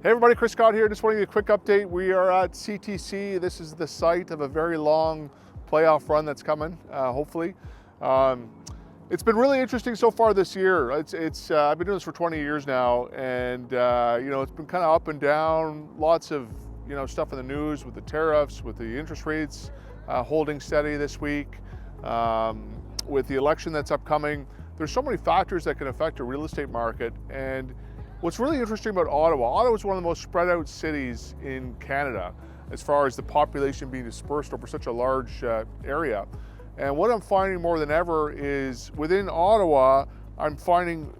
Hey everybody, Chris Scott here. Just want to give you a quick update. We are at CTC. This is the site of a very long playoff run that's coming, hopefully. It's been really interesting so far this year. I've been doing this for 20 years now, and it's been kind of up and down. Lots of stuff in the news with the tariffs, with the interest rates holding steady this week, with the election that's upcoming. There's so many factors that can affect a real estate market, and what's really interesting about Ottawa is one of the most spread out cities in Canada as far as the population being dispersed over such a large area. And what I'm finding more than ever is within Ottawa, I'm finding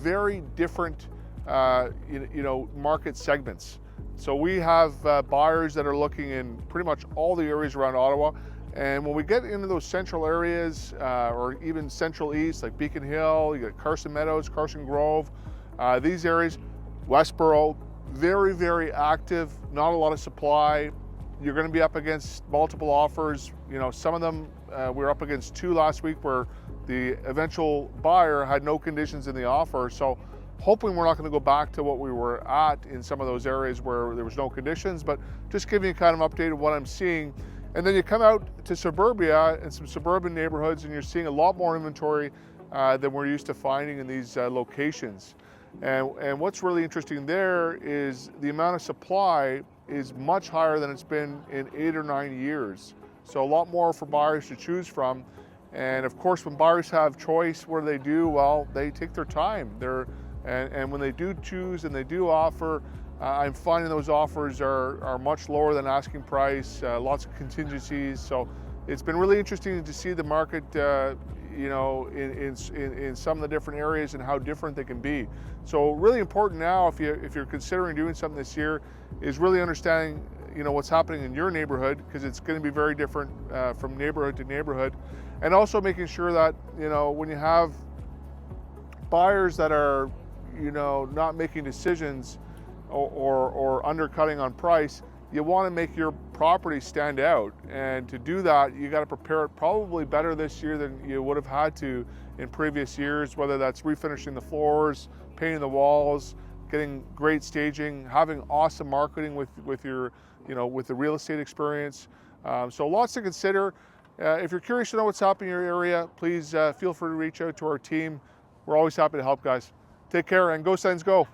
very different market segments. So we have buyers that are looking in pretty much all the areas around Ottawa. And when we get into those central areas or even central east, like Beacon Hill, you got Carson Meadows, Carson Grove, these areas, Westboro, very, very active, not a lot of supply. You're going to be up against multiple offers. Some of them, we were up against two last week where the eventual buyer had no conditions in the offer. So hoping we're not going to go back to what we were at in some of those areas where there was no conditions, but just giving you kind of an update of what I'm seeing. And then you come out to suburbia and some suburban neighborhoods and you're seeing a lot more inventory than we're used to finding in these locations. And what's really interesting there is the amount of supply is much higher than it's been in 8 or 9 years. So a lot more for buyers to choose from. And of course, when buyers have choice, what do? Well, they take their time. And when they do choose and they do offer, I'm finding those offers are much lower than asking price, lots of contingencies. So it's been really interesting to see the market in some of the different areas and how different they can be. So really important now, if you're considering doing something this year, is really understanding what's happening in your neighborhood, because it's going to be very different from neighborhood to neighborhood, and also making sure that when you have buyers that are not making decisions or undercutting on price, you want to make your property stand out. And to do that, you got to prepare it probably better this year than you would have had to in previous years, whether that's refinishing the floors, painting the walls, getting great staging, having awesome marketing with your, with the real estate experience. So lots to consider. If you're curious to know what's happening in your area, please feel free to reach out to our team. We're always happy to help, guys. Take care and go Sens go.